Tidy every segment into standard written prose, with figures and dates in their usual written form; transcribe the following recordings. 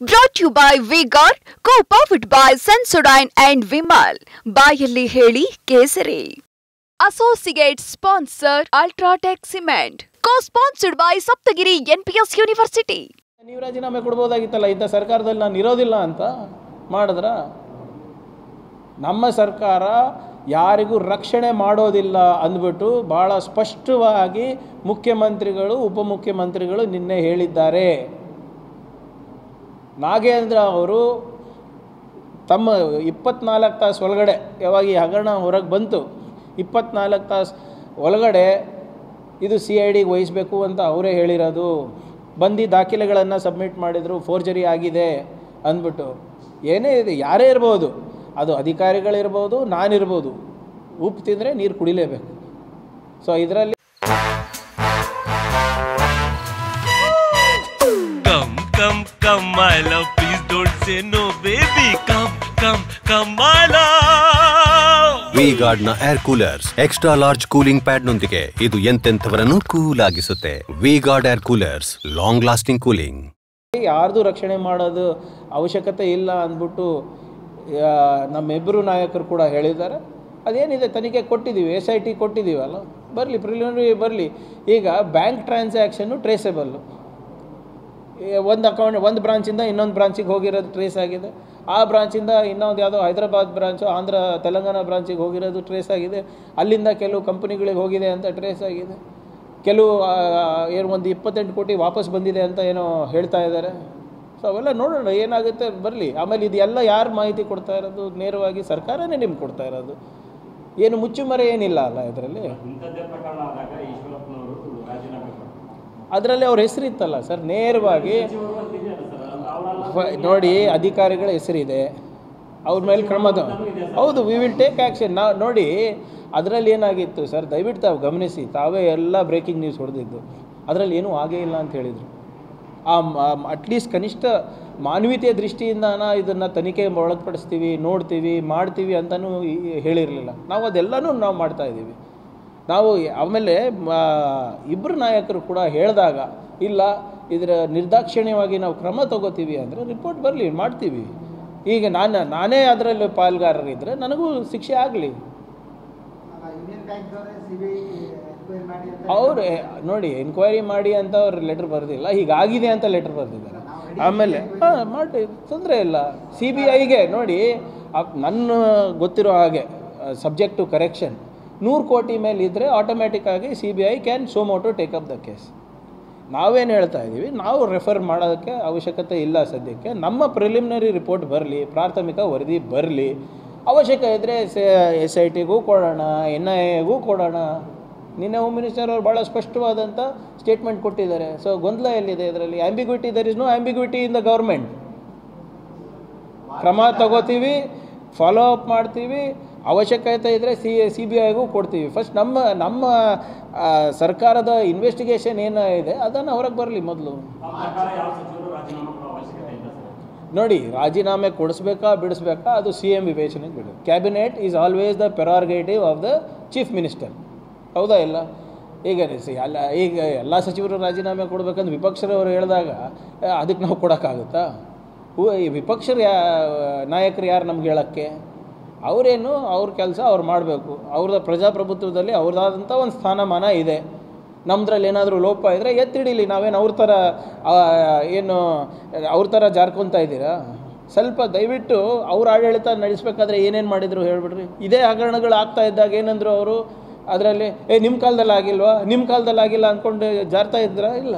Brought to you by V-Guard, co-powered by Sensodyne and Vimal. ಬಾಯಲ್ಲಿ ಹೇಳಿ ಕೇಸರಿ. Associate sponsor Ultratech Cement. Co-sponsored by Saptagiri NPS University. ನೀವು ರಾಜೀನಾಮೆ ಕೊಡಬಹುದಾಗಿತ್ತಲ್ಲ, ಇಂಥ ಸರ್ಕಾರದಲ್ಲಿ ನಾನು ಇರೋದಿಲ್ಲ ಅಂತ ಮಾಡಿದ್ರ? ನಮ್ಮ ಸರ್ಕಾರ ಯಾರಿಗೂ ರಕ್ಷಣೆ ಮಾಡೋದಿಲ್ಲ ಅಂದ್ಬಿಟ್ಟು ಭಾಳ ಸ್ಪಷ್ಟವಾಗಿ ಮುಖ್ಯಮಂತ್ರಿಗಳು ಉಪಮುಖ್ಯಮಂತ್ರಿಗಳು ನಿನ್ನೆ ಹೇಳಿದ್ದಾರೆ. ನಾಗೇಂದ್ರ ಅವರು ತಮ್ಮ 24 ತಾಸು ಒಳಗಡೆ, ಯಾವಾಗ ಈ ಹಗರಣ ಹೊರಗೆ ಬಂತು 24 ತಾಸು ಒಳಗಡೆ ಇದು CIDಗೆ ವಹಿಸಬೇಕು ಅಂತ ಅವರೇ ಹೇಳಿರೋದು. ಬಂದು ದಾಖಲೆಗಳನ್ನು ಸಬ್ಮಿಟ್ ಮಾಡಿದರು, ಫೋರ್ಜರಿ ಆಗಿದೆ ಅಂದ್ಬಿಟ್ಟು. ಏನೇ ಇದೆ, ಯಾರೇ ಇರ್ಬೋದು, ಅದು ಅಧಿಕಾರಿಗಳಿರ್ಬೋದು, ನಾನಿರ್ಬೋದು, ಉಪ್ಪು ತಿಂದರೆ ನೀರು ಕುಡಿಲೇಬೇಕು. ಸೊ ಇದರಲ್ಲಿ Come my love, please don't say no baby, come my love. V-Guard ನ air coolers extra large cooling pad ನೊಂದಿಗೆ ಇದು ಎಂತೆಂಥವರನ್ನು ಕೂಲ್ ಆಗಿಸುತ್ತೆ. V-Guard air coolers, long lasting cooling. ಯಾರ್ದು ರಕ್ಷಣೆ ಮಾಡೋದು ಅವಶ್ಯಕತೆ ಇಲ್ಲ ಅಂದ್ಬಿಟ್ಟು ನಮ್ಮಿಬ್ಬರು ನಾಯಕರು ಕೂಡ ಹೇಳಿದ್ದಾರೆ. ಅದೇನಿದೆ, ತನಿಖೆ ಕೊಟ್ಟಿದ್ದೀವಿ, SIT ಕೊಟ್ಟಿದ್ದೀವಲ್ಲ, ಬರಲಿ, ಪ್ರಿಲಿಮಿನರಿ ಬರಲಿ. ಈಗ ಬ್ಯಾಂಕ್ ಟ್ರಾನ್ಸಾಕ್ಷನ್ನು ಟ್ರೇಸೇಬಲ್ಲು, ಒಂದು ಅಕೌಂಟ್ ಒಂದು ಬ್ರಾಂಚಿಂದ ಇನ್ನೊಂದು ಬ್ರಾಂಚಿಗೆ ಹೋಗಿರೋದು ಟ್ರೇಸ್ ಆಗಿದೆ. ಆ ಬ್ರಾಂಚಿಂದ ಇನ್ನೊಂದು ಯಾವುದೋ ಹೈದರಾಬಾದ್ ಬ್ರಾಂಚು, ತೆಲಂಗಾಣ ಬ್ರಾಂಚಿಗೆ ಹೋಗಿರೋದು ಟ್ರೇಸ್ ಆಗಿದೆ. ಅಲ್ಲಿಂದ ಕೆಲವು ಕಂಪ್ನಿಗಳಿಗೆ ಹೋಗಿದೆ ಅಂತ ಟ್ರೇಸ್ ಆಗಿದೆ. ಕೆಲವು ಏನು ಒಂದು 28 ಕೋಟಿ ವಾಪಸ್ ಬಂದಿದೆ ಅಂತ ಏನೋ ಹೇಳ್ತಾ ಇದ್ದಾರೆ. ಸೊ ಅವೆಲ್ಲ ನೋಡೋಣ ಏನಾಗುತ್ತೆ, ಬರಲಿ. ಆಮೇಲೆ ಇದೆಲ್ಲ ಯಾರು ಮಾಹಿತಿ ಕೊಡ್ತಾ ಇರೋದು? ನೇರವಾಗಿ ಸರ್ಕಾರನೇ ನಿಮ್ಗೆ ಕೊಡ್ತಾ ಇರೋದು. ಏನು ಮುಚ್ಚುಮರೆ ಏನಿಲ್ಲ ಅಲ್ಲ ಇದರಲ್ಲಿ. ಅದರಲ್ಲಿ ಅವ್ರ ಹೆಸರಿತ್ತಲ್ಲ ಸರ್, ನೇರವಾಗಿ ನೋಡಿ, ಅಧಿಕಾರಿಗಳ ಹೆಸರಿದೆ, ಅವ್ರ ಮೇಲೆ ಕ್ರಮದ. ಹೌದು, ವಿ ವಿಲ್ ಟೇಕ್ ಆ್ಯಕ್ಷನ್. ನೋಡಿ, ಅದರಲ್ಲಿ ಏನಾಗಿತ್ತು ಸರ್, ದಯವಿಟ್ಟು ತಾವು ಗಮನಿಸಿ, ತಾವೇ ಎಲ್ಲ ಬ್ರೇಕಿಂಗ್ ನ್ಯೂಸ್ ಹೊಡೆದಿದ್ದು. ಅದರಲ್ಲಿ ಏನೂ ಆಗೇ ಇಲ್ಲ ಅಂತ ಹೇಳಿದರು. ಅಟ್ಲೀಸ್ಟ್ ಕನಿಷ್ಠ ಮಾನವೀಯತೆಯ ದೃಷ್ಟಿಯಿಂದ ಇದನ್ನು ತನಿಖೆ ಒಳಪಡಿಸ್ತೀವಿ, ನೋಡ್ತೀವಿ, ಮಾಡ್ತೀವಿ ಅಂತಲೂ ಹೇಳಿರಲಿಲ್ಲ. ನಾವು ಅದೆಲ್ಲನೂ ನಾವು ಮಾಡ್ತಾಯಿದ್ದೀವಿ. ನಾವು ಆಮೇಲೆ ಇಬ್ಬರು ನಾಯಕರು ಕೂಡ ಹೇಳಿದಾಗ, ಇಲ್ಲ ಇದರ ನಿರ್ದಾಕ್ಷಿಣ್ಯವಾಗಿ ನಾವು ಕ್ರಮ ತಗೋತೀವಿ ಅಂದರೆ ರಿಪೋರ್ಟ್ ಬರಲಿ, ಮಾಡ್ತೀವಿ. ಈಗ ನಾನೇ ಅದರಲ್ಲಿ ಪಾಲ್ಗಾರರಿದ್ದರೆ ನನಗೂ ಶಿಕ್ಷೆ ಆಗಲಿ. ಅವರು ನೋಡಿ, ಎನ್ಕ್ವೈರಿ ಮಾಡಿ ಅಂತ ಅವ್ರು ಲೆಟ್ರ್ ಬರೆದಿಲ್ಲ, ಹೀಗಾಗಿದೆ ಅಂತ ಲೆಟ್ರ್ ಬರೆದಿದ್ದಾರೆ. ಆಮೇಲೆ ಮಾಡಿ, ತೊಂದರೆ ಇಲ್ಲ. CBIಗೆ ನೋಡಿ, ನನ್ನ ಗೊತ್ತಿರೋ ಹಾಗೆ ಸಬ್ಜೆಕ್ಟ್ ಟು ಕರೆಕ್ಷನ್ 100 ಕೋಟಿ ಮೇಲೆ ಇದ್ದರೆ ಆಟೋಮ್ಯಾಟಿಕ್ಕಾಗಿ CBI can suo motu take up the case. ನಾವೇನು ಹೇಳ್ತಾ ಇದ್ದೀವಿ, ನಾವು ರೆಫರ್ ಮಾಡೋದಕ್ಕೆ ಅವಶ್ಯಕತೆ ಇಲ್ಲ ಸದ್ಯಕ್ಕೆ. ನಮ್ಮ ಪ್ರಿಲಿಮಿನರಿ ರಿಪೋರ್ಟ್ ಬರಲಿ, ಪ್ರಾಥಮಿಕ ವರದಿ ಬರಲಿ. ಅವಶ್ಯಕ ಇದ್ದರೆ SITಗೂ ಕೊಡೋಣ, NIAಗೂ ಕೊಡೋಣ. ನಿನ್ನೆ ಹೋಮ್ ಮಿನಿಸ್ಟರ್ ಅವರು ಭಾಳ ಸ್ಪಷ್ಟವಾದಂಥ ಸ್ಟೇಟ್ಮೆಂಟ್ ಕೊಟ್ಟಿದ್ದಾರೆ. ಸೊ ಗೊಂದಲ ಎಲ್ಲಿದೆ ಇದರಲ್ಲಿ? Ambiguity, there is no ambiguity in the government. ಕ್ರಮ ತಗೋತೀವಿ, ಫಾಲೋ ಅಪ್ ಮಾಡ್ತೀವಿ, ಅವಶ್ಯಕತೆ ಇದ್ದರೆ CBIಗೂ ಕೊಡ್ತೀವಿ. ಫಸ್ಟ್ ನಮ್ಮ ಸರ್ಕಾರದ ಇನ್ವೆಸ್ಟಿಗೇಷನ್ ಏನಿದೆ ಅದನ್ನು ಹೊರಗೆ ಬರಲಿ ಮೊದಲು. ನೋಡಿ, ರಾಜೀನಾಮೆ ಕೊಡಿಸ್ಬೇಕಾ ಬಿಡಿಸ್ಬೇಕಾ ಅದು CM ವಿವೇಚನೆಗೆ ಬಿಡು. Cabinet is always the prerogative of the chief minister. ಹೌದಾ ಇಲ್ಲ? ಈಗ ಎಲ್ಲ ಸಚಿವರು ರಾಜೀನಾಮೆ ಕೊಡಬೇಕಂದ್ರೆ ವಿಪಕ್ಷರವರು ಹೇಳಿದಾಗ ಅದಕ್ಕೆ ನಾವು ಕೊಡೋಕ್ಕಾಗುತ್ತಾ? ಈ ವಿಪಕ್ಷರ ನಾಯಕರು ಯಾರು ನಮ್ಗೆ ಹೇಳೋಕ್ಕೆ? ಅವರೇನು, ಅವ್ರ ಕೆಲಸ ಅವ್ರು ಮಾಡಬೇಕು. ಅವ್ರದ್ದು ಪ್ರಜಾಪ್ರಭುತ್ವದಲ್ಲಿ ಅವ್ರದ್ದಾದಂಥ ಒಂದು ಸ್ಥಾನಮಾನ ಇದೆ. ನಮ್ಮದ್ರಲ್ಲಿ ಏನಾದರೂ ಲೋಪ ಇದ್ದರೆ ಎತ್ತಿಡಿಲಿ. ನಾವೇನು ಅವ್ರ ಥರ ಜಾರ್ಕೊತಾ ಇದ್ದೀರಾ? ಸ್ವಲ್ಪ ದಯವಿಟ್ಟು ಅವ್ರ ಆಡಳಿತ ನಡೆಸಬೇಕಾದ್ರೆ ಏನೇನು ಮಾಡಿದ್ರು ಹೇಳಿಬಿಡ್ರಿ. ಇದೇ ಹಗರಣಗಳು ಆಗ್ತಾ ಇದ್ದಾಗ ಏನಂದ್ರು ಅವರು? ಅದರಲ್ಲಿ ನಿಮ್ಮ ಕಾಲದಲ್ಲಿ ಆಗಿಲ್ವಾ, ನಿಮ್ಮ ಕಾಲದಲ್ಲಿ ಆಗಿಲ್ಲ ಅಂದ್ಕೊಂಡು ಜಾರ್ತಾ ಇದ್ರಾ? ಇಲ್ಲ,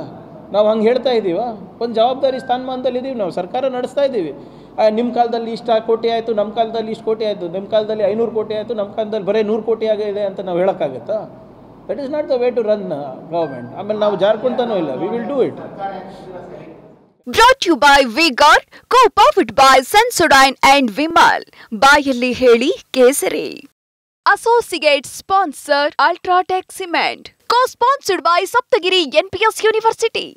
ನಾವು ಹಂಗೆ ಹೇಳ್ತಾ ಇದ್ದೀವ? ಒಂದು ಜವಾಬ್ದಾರಿ ಸ್ಥಾನಮಾನದಲ್ಲಿ ಇದ್ದೀವಿ, ನಾವು ಸರ್ಕಾರ ನಡೆಸ್ತಾ ಇದ್ದೀವಿ. ನಿಮ್ಮ ಕಾಲದಲ್ಲಿ ಇಷ್ಟು ಕೋಟಿ ಆಯಿತು, ನಮ್ಮ ಕಾಲದಲ್ಲಿ ಇಷ್ಟು ಕೋಟಿ ಆಯಿತು, ನಿಮ್ಮ ಕಾಲದಲ್ಲಿ 500 ಕೋಟಿ ಆಯಿತು, ನಮ್ಮ ಕಾಲದಲ್ಲಿ ಬರೀ 100 ಕೋಟಿ ಆಗಿದೆ ಅಂತ ನಾವು ಹೇಳೋಕ್ಕಾಗುತ್ತಾ? That is not the way to run government. ಆಮೇಲೆ ನಾವು ಜಾರ್ಕೊಂತಾನೂ ಇಲ್ಲ. We will do it. Brought to you by V-Guard, co-powered by Sensodyne and Vimal. ಬಾಯಲ್ಲಿ ಹೇಳಿ ಕೇಸರಿ. Associate sponsor Ultratech Cement. Co-sponsored by Saptagiri NPS University.